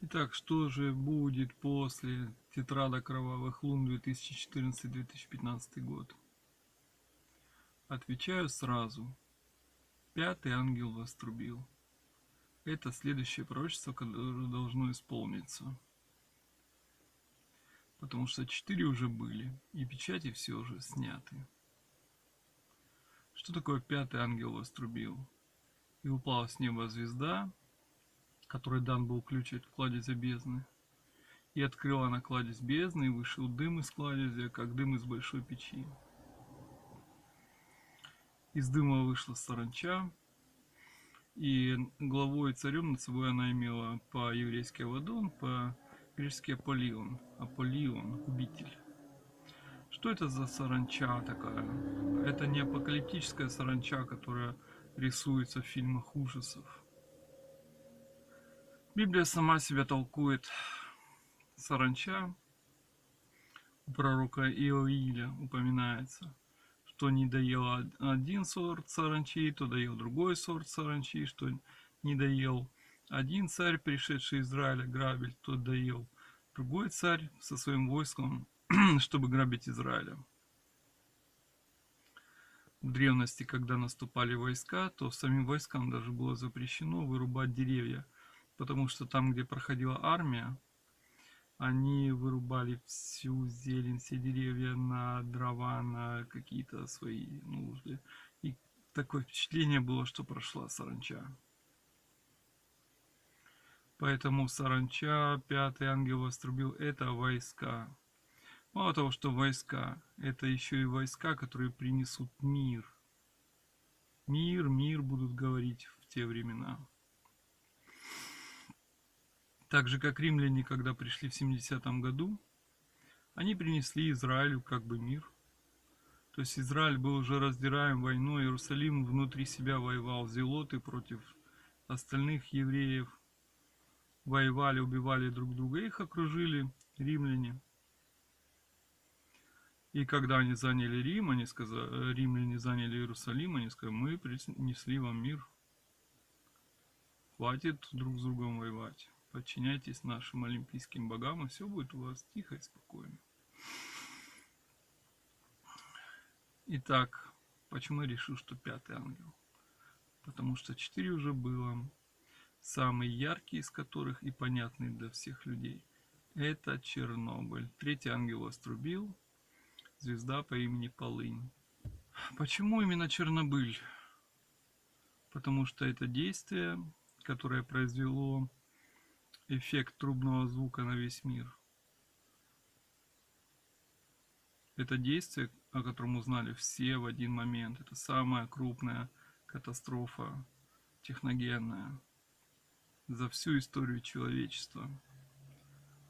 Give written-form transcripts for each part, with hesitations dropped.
Итак, что же будет после «Тетрада кровавых лун» 2014-2015 год? Отвечаю сразу. Пятый ангел вострубил. Это следующее пророчество, которое должно исполниться. Потому что 4 уже были, и печати все уже сняты. Что такое пятый ангел вострубил? И упала с неба звезда, которой дан был ключ от кладезя бездны. И открыла она кладезь бездны, и вышел дым из кладезя, как дым из большой печи. Из дыма вышла саранча, и главой и царем над собой она имела по-еврейски Авадон, по-гречески Аполлион. Аполлион, губитель. Что это за саранча такая? Это не апокалиптическая саранча, которая рисуется в фильмах ужасов. Библия сама себя толкует. Саранча у пророка Иоиля упоминается, что не доел один сорт саранчи, то доел другой сорт саранчи, что не доел один царь, пришедший из Израиля, грабель, тот доел другой царь со своим войском, чтобы грабить Израиля. В древности, когда наступали войска, то самим войскам даже было запрещено вырубать деревья, потому что там, где проходила армия, они вырубали всю зелень, все деревья на дрова, на какие-то свои нужды. И такое впечатление было, что прошла саранча. Поэтому саранча, пятый ангел вострубил, это войска. Мало того, что войска, это еще и войска, которые принесут мир. Мир будут говорить в те времена. Так же, как римляне, когда пришли в 70-м году, они принесли Израилю как бы мир. То есть Израиль был уже раздираем войной, Иерусалим внутри себя воевал, зелоты против остальных евреев воевали, убивали друг друга, их окружили римляне. И когда они заняли Рим, римляне заняли Иерусалим, они сказали: мы принесли вам мир, хватит друг с другом воевать, подчиняйтесь нашим олимпийским богам, и все будет у вас тихо и спокойно. Итак, почему я решил, что пятый ангел? Потому что 4 уже было, самый яркий из которых и понятный для всех людей — это Чернобыль. Третий ангел вострубил, звезда по имени Полынь. Почему именно Чернобыль? Потому что это действие, которое произвело эффект трубного звука на весь мир. Это действие, о котором узнали все в один момент. Это самая крупная катастрофа техногенная за всю историю человечества.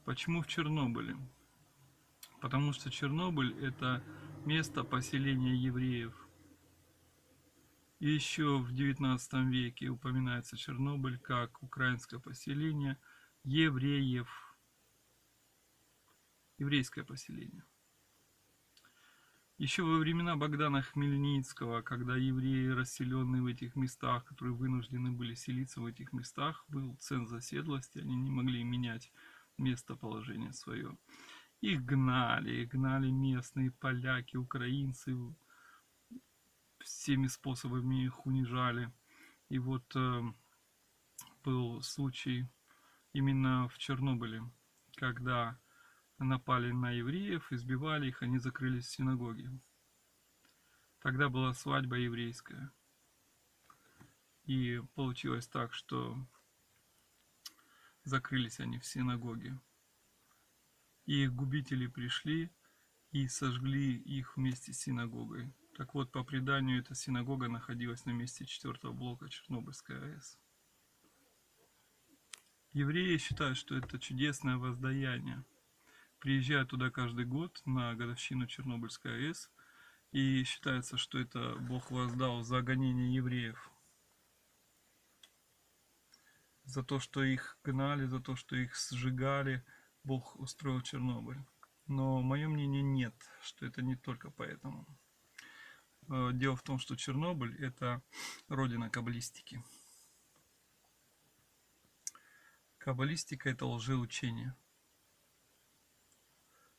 Почему в Чернобыле? Потому что Чернобыль – это место поселения евреев. И еще в XIX веке упоминается Чернобыль как украинское поселение евреев. Еврейское поселение. Еще во времена Богдана Хмельницкого, когда евреи, расселенные в этих местах, которые вынуждены были селиться в этих местах, был ценз оседлости, они не могли менять местоположение свое. Их гнали местные поляки, украинцы, всеми способами их унижали. И вот был случай именно в Чернобыле, когда напали на евреев, избивали их, они закрылись в синагоге. Тогда была свадьба еврейская. И получилось так, что закрылись они в синагоге. И их губители пришли и сожгли их вместе с синагогой. Так вот, по преданию, эта синагога находилась на месте 4-го блока Чернобыльской АЭС. Евреи считают, что это чудесное воздаяние. Приезжают туда каждый год на годовщину Чернобыльской АЭС, и считается, что это Бог воздал за гонение евреев. За то, что их гнали, за то, что их сжигали, Бог устроил Чернобыль. Но мое мнение нет, что это не только поэтому. Дело в том, что Чернобыль – это родина каббалистики. Каббалистика — это лжеучение.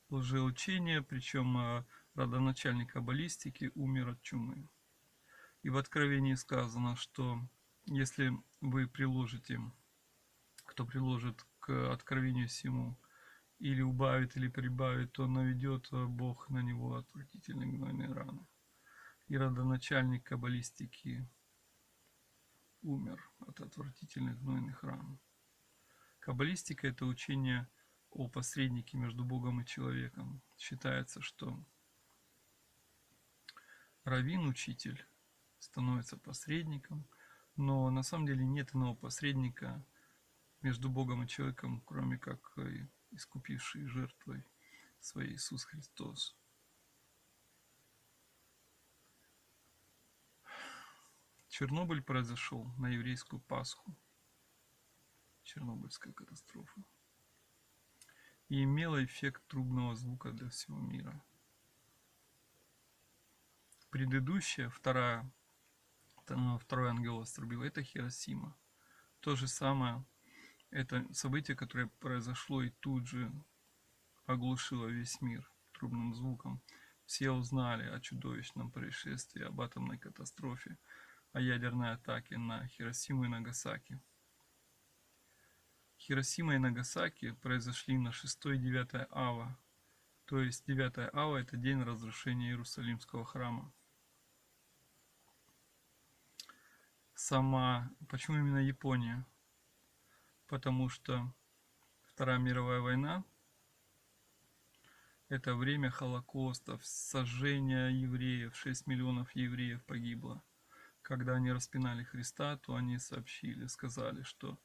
Лжеучение, причем родоначальник каббалистики умер от чумы. И в Откровении сказано, что если вы приложите, кто приложит к откровению сему, или убавит, или прибавит, то наведет Бог на него отвратительные гнойные раны. И родоначальник каббалистики умер от отвратительных гнойных ран. Каббалистика — это учение о посреднике между Богом и человеком. Считается, что раввин, учитель, становится посредником, но на самом деле нет иного посредника между Богом и человеком, кроме как искупивший жертвой своей Иисус Христос. Чернобыль произошел на еврейскую Пасху. Чернобыльская катастрофа. И имела эффект трубного звука для всего мира. Предыдущая, второй ангел вострубил, это Хиросима. То же самое, это событие, которое произошло и тут же оглушило весь мир трубным звуком. Все узнали о чудовищном происшествии, об атомной катастрофе, о ядерной атаке на Хиросиму и Нагасаки. Хиросима и Нагасаки произошли на 6-9 ава. То есть 9 ава — это день разрушения Иерусалимского храма. Почему именно Япония? Потому что Вторая мировая война — это время Холокоста, сожжения евреев, 6 миллионов евреев погибло. Когда они распинали Христа, то они сказали, что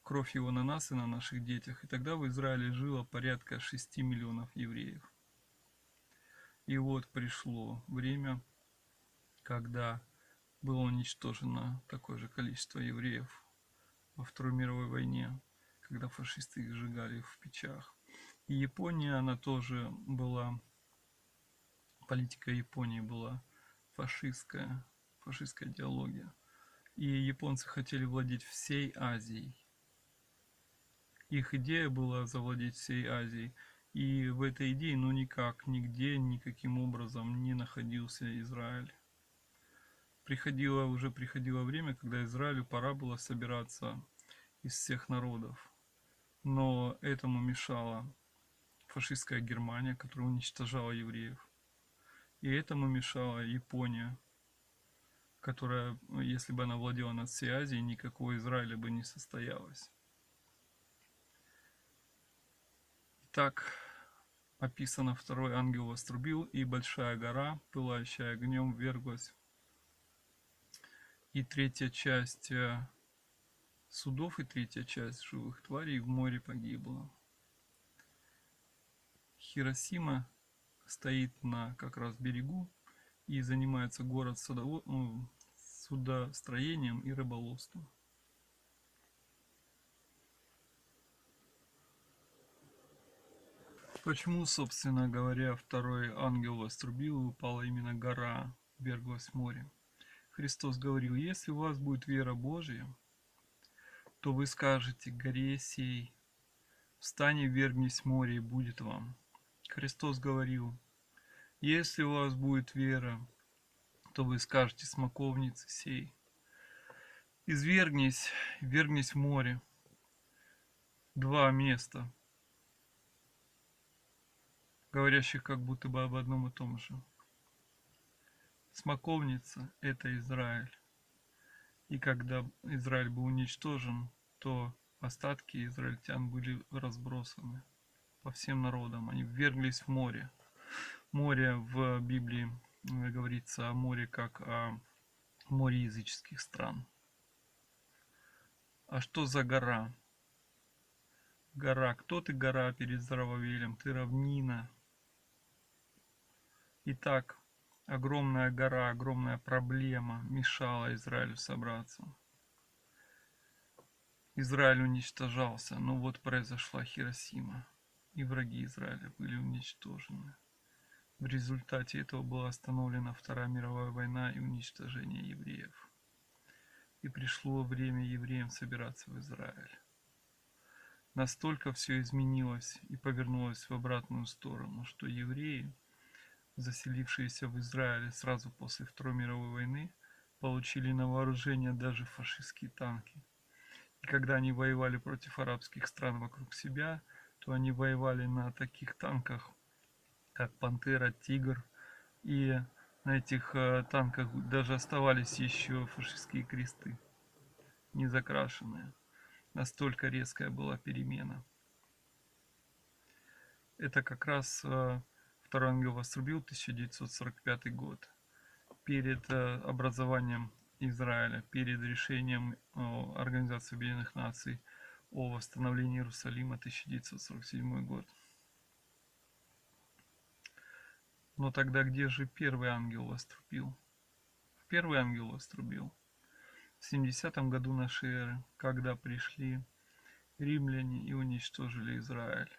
кровь его на нас и на наших детях. И тогда в Израиле жило порядка 6 миллионов евреев. И вот пришло время, когда было уничтожено такое же количество евреев во Второй мировой войне, когда фашисты их сжигали в печах. И Япония, она тоже была, политика Японии была фашистская идеология. И японцы хотели владеть всей Азией. Их идея была завладеть всей Азией. И в этой идее, нигде, никаким образом не находился Израиль. Приходило время, когда Израилю пора было собираться из всех народов. Но этому мешала фашистская Германия, которая уничтожала евреев. И этому мешала Япония, которая, если бы она владела над всей Азией, никакого Израиля бы не состоялось. Так описано: второй ангел вострубил, и большая гора, пылающая огнем, вверглась. И третья часть судов и третья часть живых тварей в море погибла. Хиросима стоит на как раз берегу и занимается судостроением и рыболовством. Почему, собственно говоря, второй ангел вострубил и упала именно гора, вверглась в море? Христос говорил: если у вас будет вера Божья, то вы скажете горе сей: встань и ввергнись в море, и будет вам. Христос говорил: если у вас будет вера, то вы скажете смоковнице сей: ввергнись в море. Два места, говорящих как будто бы об одном и том же. Смоковница — это Израиль. И когда Израиль был уничтожен, то остатки израильтян были разбросаны по всем народам. Они вверглись в море. Море в Библии говорится о море как о море языческих стран. А что за гора? Гора. Кто ты, гора, перед Зарававелем? Ты равнина. Итак, огромная гора, огромная проблема мешала Израилю собраться. Израиль уничтожался, но вот произошла Хиросима, и враги Израиля были уничтожены. В результате этого была остановлена Вторая мировая война и уничтожение евреев. И пришло время евреям собираться в Израиль. Настолько все изменилось и повернулось в обратную сторону, что евреи, заселившиеся в Израиле сразу после Второй мировой войны, получили на вооружение даже фашистские танки. И когда они воевали против арабских стран вокруг себя, то они воевали на таких танках, как «Пантера», «Тигр». И на этих танках даже оставались еще фашистские кресты, не закрашенные. Настолько резкая была перемена. Это как раз второй ангел вострубил, 1945 год. Перед образованием Израиля, перед решением Организации Объединенных Наций о восстановлении Иерусалима, 1947 год. Но тогда где же первый ангел вострубил? Первый ангел вострубил в 70-м году нашей эры, когда пришли римляне и уничтожили Израиль.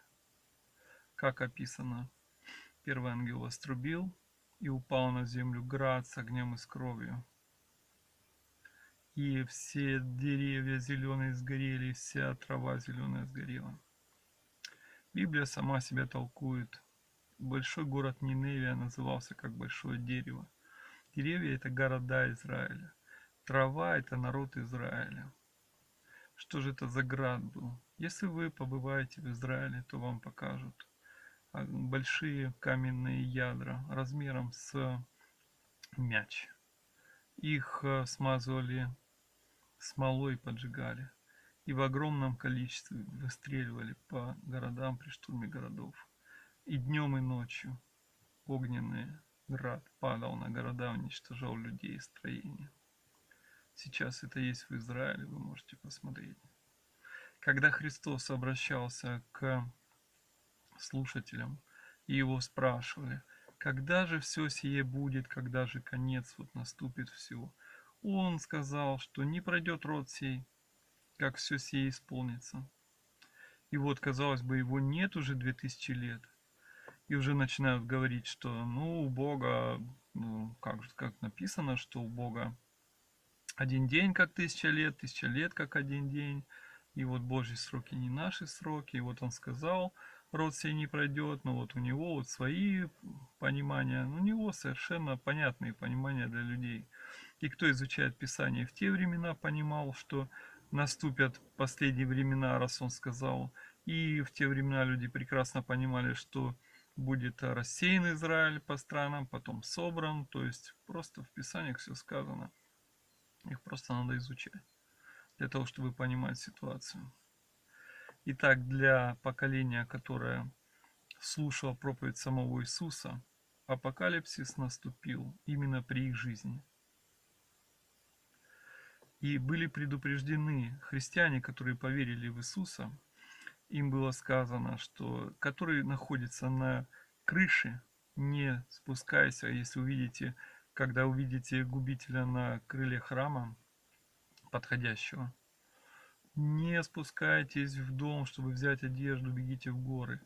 Как описано, первый ангел вострубил, и упал на землю град с огнем и с кровью. И все деревья зеленые сгорели, и вся трава зеленая сгорела. Библия сама себя толкует. Большой город Ниневия назывался как большое дерево. Деревья — это города Израиля. Трава — это народ Израиля. Что же это за град был? Если вы побываете в Израиле, то вам покажут большие каменные ядра размером с мяч. Их смазывали смолой, поджигали и в огромном количестве выстреливали по городам при штурме городов. И днем, и ночью огненный град падал на города, уничтожал людей и строения. Сейчас это есть в Израиле, вы можете посмотреть. Когда Христос обращался к слушателям, и его спрашивали, когда же все сие будет, когда же конец вот наступит все, он сказал, что не пройдет род сей, как все сие исполнится. И вот, казалось бы, его нет уже 2000 лет. И уже начинают говорить, что у Бога, как написано, что у Бога один день как 1000 лет как один день. И вот Божьи сроки не наши сроки. И вот он сказал, род сей не пройдет, но вот у него вот свои понимания, у него совершенно понятные понимания для людей. И кто изучает Писание в те времена, понимал, что наступят последние времена, раз он сказал. И в те времена люди прекрасно понимали, что будет рассеян Израиль по странам, потом собран. То есть просто в Писаниях все сказано. Их просто надо изучать, для того, чтобы понимать ситуацию. Итак, для поколения, которое слушало проповедь самого Иисуса, апокалипсис наступил именно при их жизни. И были предупреждены христиане, которые поверили в Иисуса. Им было сказано, что который находится на крыше, не спускайся. Если увидите, когда увидите губителя на крыле храма подходящего, не спускайтесь в дом, чтобы взять одежду, бегите в горы.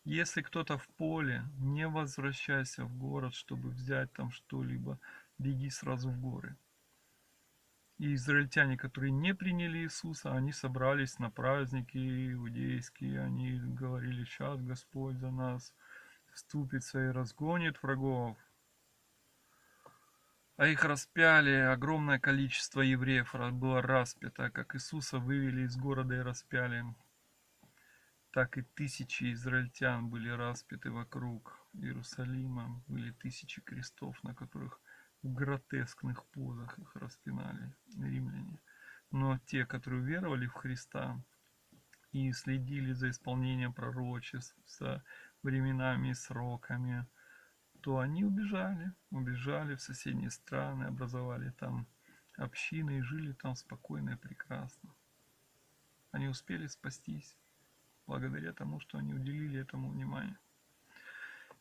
Если кто-то в поле, не возвращайся в город, чтобы взять там что-либо, беги сразу в горы. И израильтяне, которые не приняли Иисуса, они собрались на праздники иудейские, они говорили, сейчас Господь за нас вступится и разгонит врагов. А их распяли, огромное количество евреев было распято, как Иисуса вывели из города и распяли, так и тысячи израильтян были распяты вокруг Иерусалима, были тысячи крестов, на которых в гротескных позах их распинали римляне. Но те, которые веровали в Христа и следили за исполнением пророчеств, за временами и сроками, то они убежали в соседние страны, образовали там общины и жили там спокойно и прекрасно. Они успели спастись благодаря тому, что они уделили этому внимание.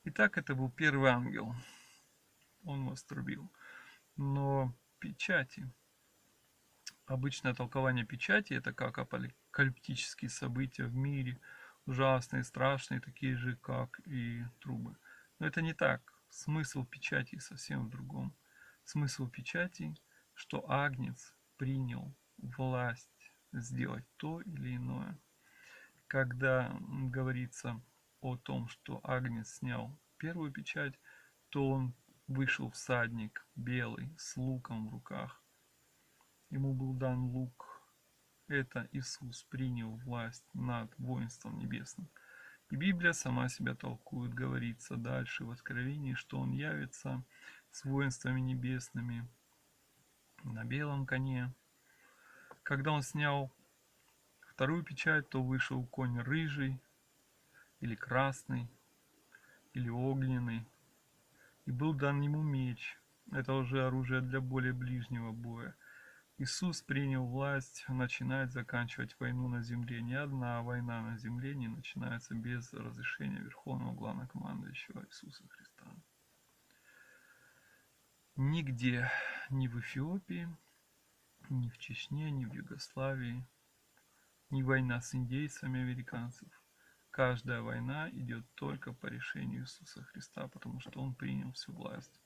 Итак, это был первый ангел. Он вострубил. Но печати, обычное толкование печати, это как апокалиптические события в мире, ужасные, страшные, такие же, как и трубы. Но это не так. Смысл печати совсем в другом. Смысл печати, что Агнец принял власть сделать то или иное. Когда говорится о том, что Агнец снял первую печать, то он вышел всадник белый с луком в руках. Ему был дан лук. Это Иисус принял власть над воинством небесным. И Библия сама себя толкует, говорится дальше в Откровении, что он явится с воинствами небесными на белом коне. Когда он снял вторую печать, то вышел конь рыжий, или красный, или огненный, и был дан ему меч. Это уже оружие для более ближнего боя. Иисус принял власть начинать заканчивать войну на земле. Ни одна война на земле не начинается без разрешения Верховного Главнокомандующего Иисуса Христа. Нигде, ни в Эфиопии, ни в Чечне, ни в Югославии, ни война с индейцами американцев. Каждая война идет только по решению Иисуса Христа, потому что Он принял всю власть.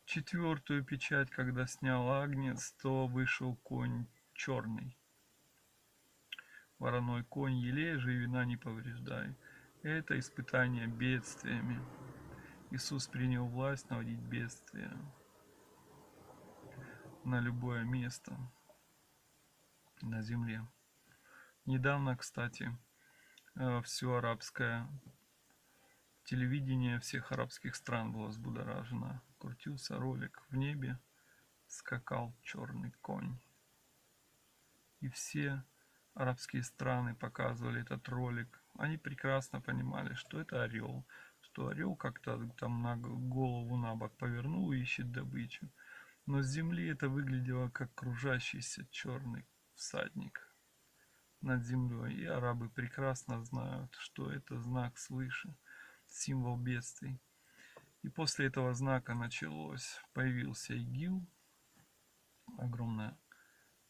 Четвертую печать, когда снял Агнец, то вышел конь черный. Вороной конь елей же и вина не повреждай. Это испытание бедствиями. Иисус принял власть наводить бедствия на любое место на земле. Недавно, кстати, все арабское телевидение всех арабских стран было взбудоражено. Крутился ролик в небе, скакал черный конь. И все арабские страны показывали этот ролик. Они прекрасно понимали, что это орел, что орел как-то там на голову на бок повернул и ищет добычу. Но с земли это выглядело как кружащийся черный всадник над землей. И арабы прекрасно знают, что это знак свыше, символ бедствий. И после этого знака появился ИГИЛ, огромное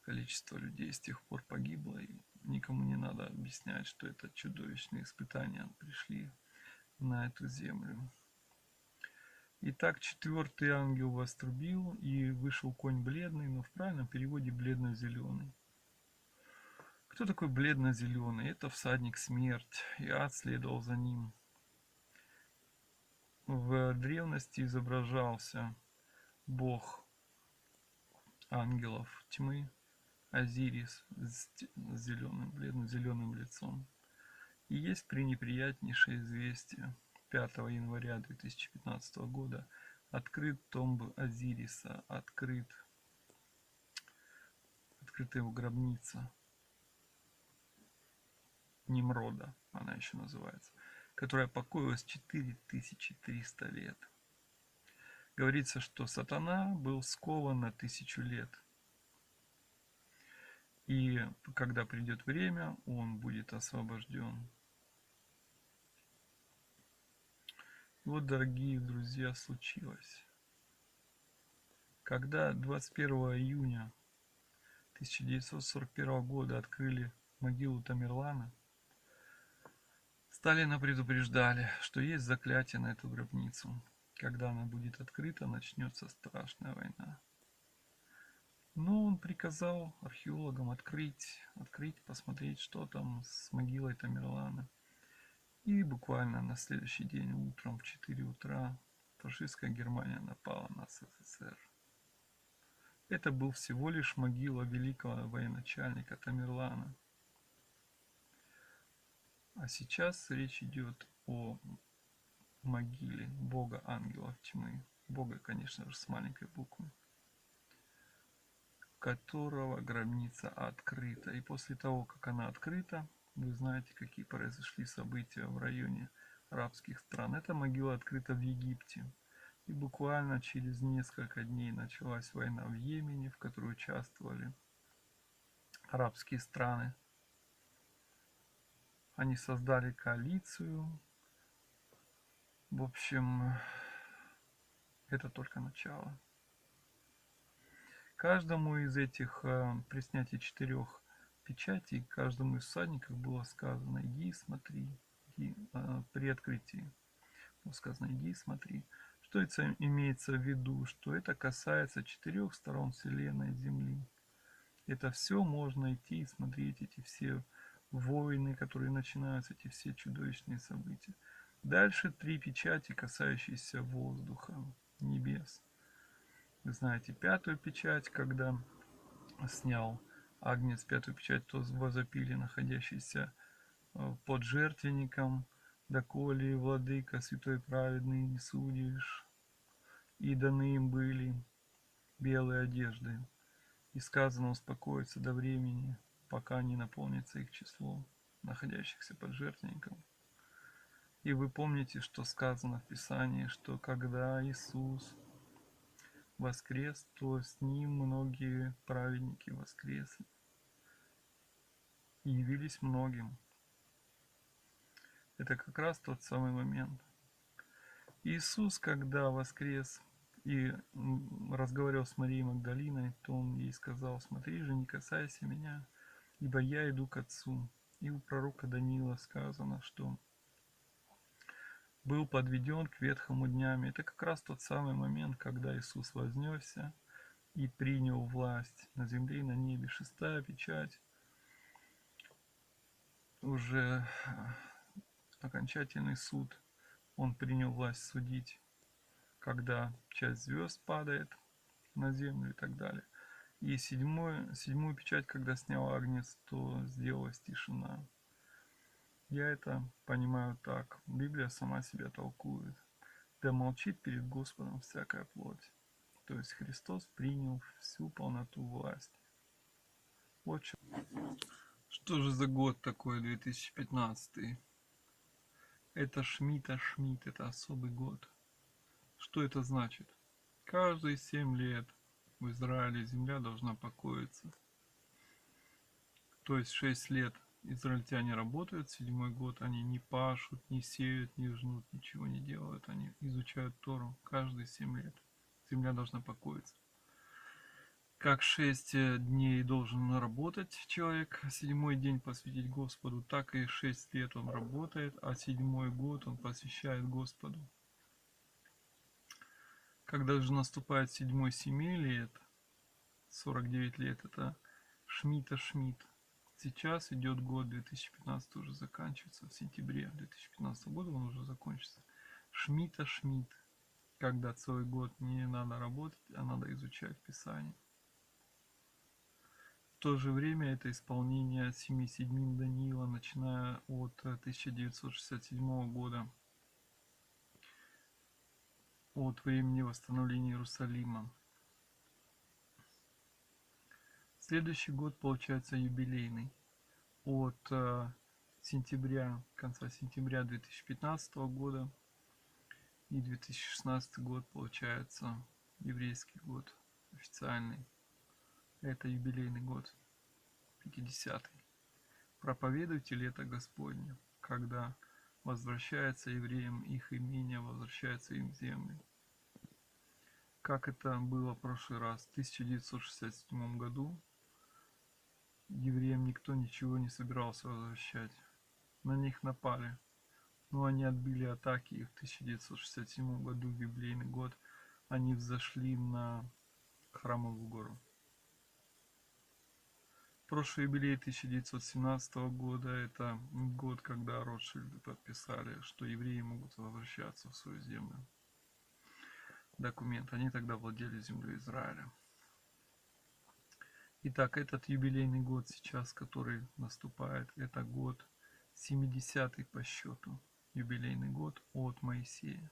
количество людей с тех пор погибло, и никому не надо объяснять, что это чудовищные испытания пришли на эту землю. Итак, четвертый ангел вострубил, и вышел конь бледный, но в правильном переводе бледно-зеленый. Кто такой бледно-зеленый? Это всадник смерть, и ад следовал за ним. В древности изображался бог ангелов тьмы, Азирис с зеленым, бледно-зеленым лицом. И есть пренеприятнейшее известие. 5 января 2015 года открыт томб Азириса, открыта его гробница Нимрода, она еще называется, которая покоилась 4300 лет. Говорится, что сатана был скован на 1000 лет. И когда придет время, он будет освобожден. И вот, дорогие друзья, случилось. Когда 21 июня 1941 года открыли могилу Тамерлана, Сталина предупреждали, что есть заклятие на эту гробницу. Когда она будет открыта, начнется страшная война. Но он приказал археологам открыть, посмотреть, что там с могилой Тамерлана. И буквально на следующий день утром в 4 утра фашистская Германия напала на СССР. Это был всего лишь могила великого военачальника Тамерлана. А сейчас речь идет о могиле бога ангелов тьмы. Бога, конечно же, с маленькой буквы, которого гробница открыта. И после того, как она открыта, вы знаете, какие произошли события в районе арабских стран. Эта могила открыта в Египте. И буквально через несколько дней началась война в Йемене, в которой участвовали арабские страны. Они создали коалицию. В общем, это только начало. Каждому из этих, при снятии 4 печатей, каждому из всадников было сказано: иди и смотри, при открытии было сказано: иди и смотри. Что это имеется в виду? Что это касается 4 сторон Вселенной, Земли. Это все можно идти и смотреть, эти все войны, которые начинаются, эти все чудовищные события. Дальше 3 печати, касающиеся воздуха, небес. Вы знаете, 5-ю печать, когда снял Агнец 5-ю печать, то возопили находящиеся под жертвенником: «Доколе, владыка святой праведный, не судишь?» И даны им были белые одежды, и сказано успокоиться до времени, пока не наполнится их число, находящихся под жертвенником. И вы помните, что сказано в Писании, что когда Иисус воскрес, то с ним многие праведники воскресли и явились многим. Это как раз тот самый момент. Иисус, когда воскрес и разговаривал с Марией Магдалиной, то он ей сказал: «Смотри же, не касайся меня, ибо я иду к Отцу». И у пророка Даниила сказано, что был подведен к ветхому днями. Это как раз тот самый момент, когда Иисус вознесся и принял власть на земле и на небе. 6-я печать, уже окончательный суд. Он принял власть судить, когда часть звезд падает на землю и так далее. И 7-ю печать, когда снял Агнец, то сделалась тишина. Я это понимаю так. Библия сама себя толкует. Да молчит перед Господом всякая плоть. То есть Христос принял всю полноту власти. Вот что же за год такой 2015? Это Шмидта Шмидт, это особый год. Что это значит? Каждые 7 лет в Израиле земля должна покоиться. То есть 6 лет израильтяне работают, 7-й год они не пашут, не сеют, не жнут, ничего не делают. Они изучают Тору каждые 7 лет. Земля должна покоиться. Как 6 дней должен работать человек, 7-й день посвятить Господу, так и 6 лет он работает, а 7-й год он посвящает Господу. Когда же наступает 7-й семилет, 49 лет, это Шмидта Шмидт. Сейчас идет год 2015, уже заканчивается в сентябре 2015 года, он уже закончится. Шмидта Шмидт, когда целый год не надо работать, а надо изучать Писание. В то же время это исполнение 7 седьмин Даниила, начиная от 1967 года, от времени восстановления Иерусалима. Следующий год получается юбилейный. От сентября, конца сентября 2015 года и 2016 год получается еврейский год официальный. Это юбилейный год, 50-й. Проповедуйте лето Господне, когда возвращается евреям их имение, возвращается им земли. Как это было в прошлый раз, в 1967 году евреям никто ничего не собирался возвращать. На них напали, но они отбили атаки, и в 1967 году, в юбилейный год, они взошли на Храмовую гору. Прошлый юбилей 1917 года – это год, когда Ротшильды подписали, что евреи могут возвращаться в свою землю. Документ. Они тогда владели землей Израиля. Итак, этот юбилейный год сейчас, который наступает, это год 70-й по счету. Юбилейный год от Моисея.